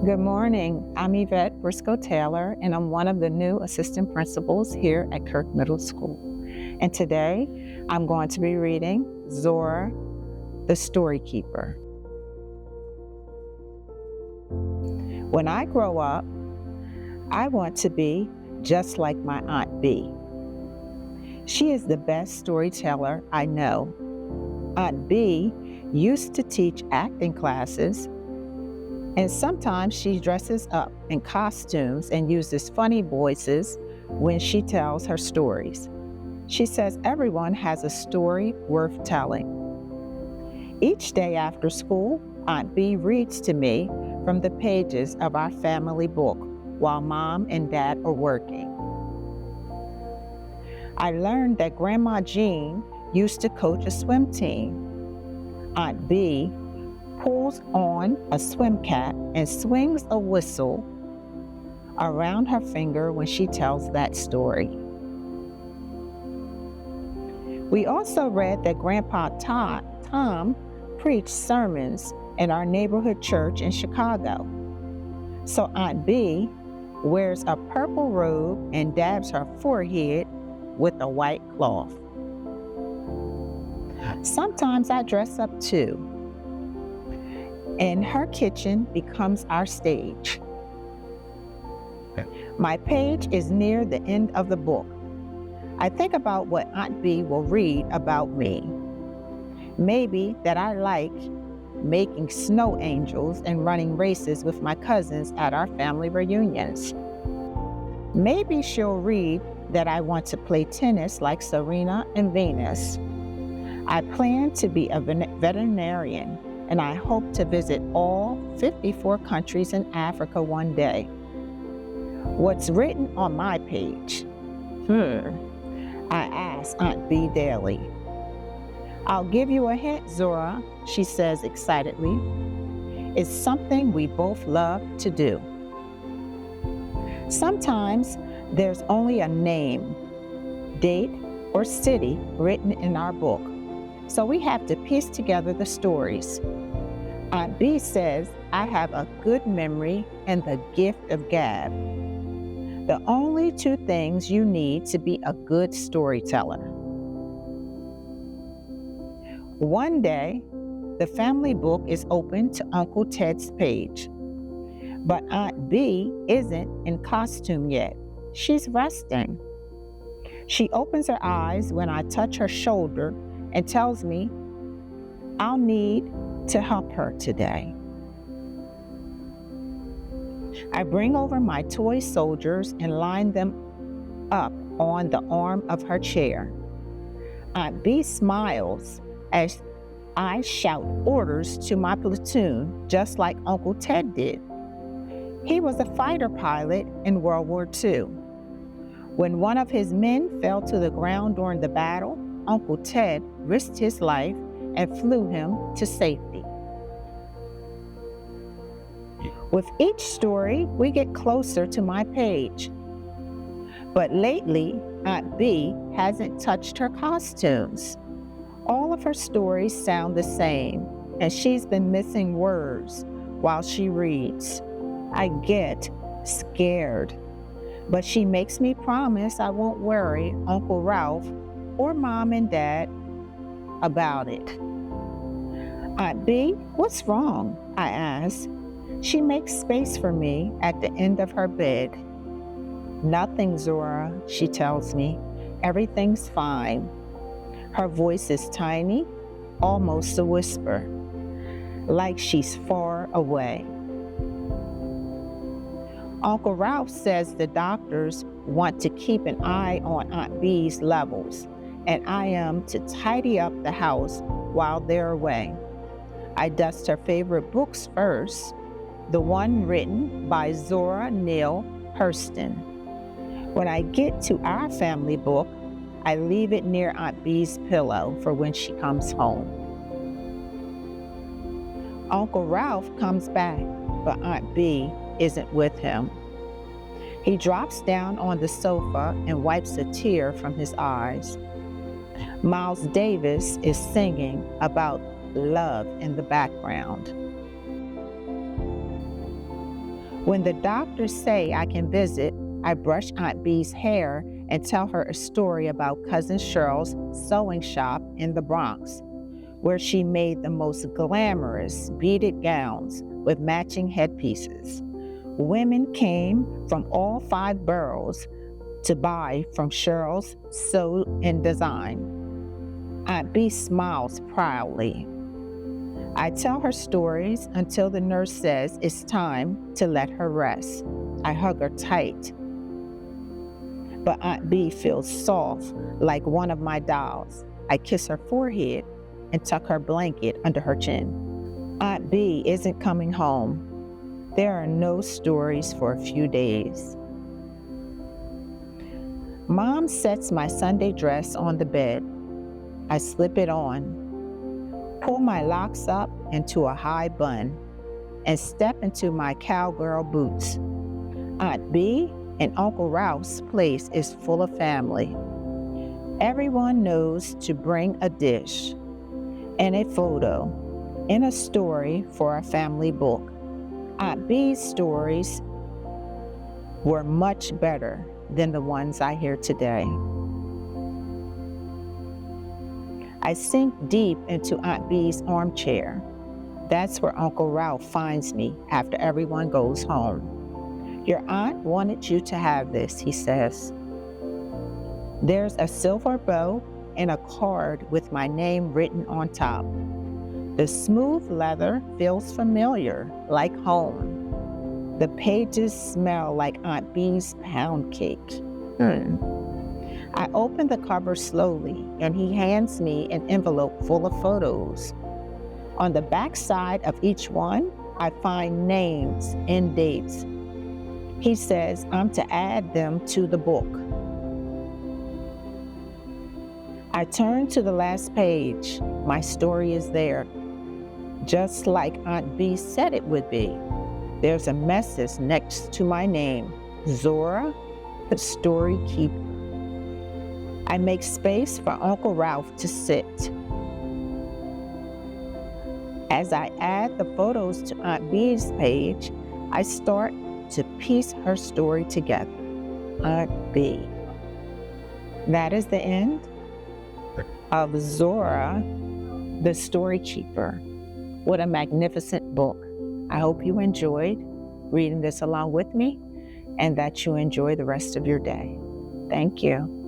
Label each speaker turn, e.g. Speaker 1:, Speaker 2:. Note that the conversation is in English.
Speaker 1: Good morning. I'm Yvette Brisco Taylor, and I'm one of the new assistant principals here at Kirk Middle School. And today, I'm going to be reading Zora, the Story Keeper. When I grow up, I want to be just like my Aunt Bea. She is the best storyteller I know. Aunt Bea used to teach acting classes, and sometimes she dresses up in costumes and uses funny voices when she tells her stories. She says everyone has a story worth telling. Each day after school, Aunt Bea reads to me from the pages of our family book while Mom and Dad are working. I learned that Grandma Jean used to coach a swim team. Aunt Bea pulls on a swim cap and swings a whistle around her finger when she tells that story. We also read that Grandpa Tom preached sermons in our neighborhood church in Chicago. So Aunt Bea wears a purple robe and dabs her forehead with a white cloth. Sometimes I dress up too, and her kitchen becomes our stage. My page is near the end of the book. I think about what Aunt Bea will read about me. Maybe that I like making snow angels and running races with my cousins at our family reunions. Maybe she'll read that I want to play tennis like Serena and Venus. I plan to be a veterinarian, and I hope to visit all 54 countries in Africa one day. What's written on my page? I ask Aunt Bea daily. I'll give you a hint, Zora, she says excitedly. It's something we both love to do. Sometimes there's only a name, date, or city written in our book, so we have to piece together the stories. Aunt Bea says I have a good memory and the gift of gab. The only two things you need to be a good storyteller. One day, the family book is open to Uncle Ted's page, but Aunt Bea isn't in costume yet. She's resting. She opens her eyes when I touch her shoulder and tells me I'll need to help her today. I bring over my toy soldiers and line them up on the arm of her chair. Aunt Bea smiles as I shout orders to my platoon, just like Uncle Ted did. He was a fighter pilot in World War II. When one of his men fell to the ground during the battle, Uncle Ted risked his life and flew him to safety. With each story, we get closer to my page. But lately, Aunt Bea hasn't touched her costumes. All of her stories sound the same, and she's been missing words while she reads. I get scared, but she makes me promise I won't worry Uncle Ralph or Mom and Dad about it. Aunt Bea, what's wrong? I ask. She makes space for me at the end of her bed. Nothing, Zora, she tells me. Everything's fine. Her voice is tiny, almost a whisper, like she's far away. Uncle Ralph says the doctors want to keep an eye on Aunt Bea's levels, and I am to tidy up the house while they're away. I dust her favorite books first, the one written by Zora Neale Hurston. When I get to our family book, I leave it near Aunt Bea's pillow for when she comes home. Uncle Ralph comes back, but Aunt Bea isn't with him. He drops down on the sofa and wipes a tear from his eyes. Miles Davis is singing about love in the background. When the doctors say I can visit, I brush Aunt Bee's hair and tell her a story about Cousin Cheryl's sewing shop in the Bronx, where she made the most glamorous beaded gowns with matching headpieces. Women came from all 5 boroughs to buy from Cheryl's Sew and Design. Aunt Bee smiles proudly. I tell her stories until the nurse says it's time to let her rest. I hug her tight. But Aunt Bee feels soft like one of my dolls. I kiss her forehead and tuck her blanket under her chin. Aunt Bee isn't coming home. There are no stories for a few days. Mom sets my Sunday dress on the bed. I slip it on, pull my locks up into a high bun, and step into my cowgirl boots. Aunt Bee and Uncle Ralph's place is full of family. Everyone knows to bring a dish and a photo and a story for a family book. Aunt Bee's stories were much better than the ones I hear today. I sink deep into Aunt Bee's armchair. That's where Uncle Ralph finds me after everyone goes home. Your aunt wanted you to have this, he says. There's a silver bow and a card with my name written on top. The smooth leather feels familiar, like home. The pages smell like Aunt Bee's pound cake. I open the cover slowly, and he hands me an envelope full of photos. On the back side of each one, I find names and dates. He says I'm to add them to the book. I turn to the last page. My story is there, just like Aunt Bee said it would be. There's a message next to my name, Zora, the story keeper. I make space for Uncle Ralph to sit. As I add the photos to Aunt Bee's page, I start to piece her story together. Aunt Bee. That is the end of Zora, the Story Keeper. What a magnificent book. I hope you enjoyed reading this along with me and that you enjoy the rest of your day. Thank you.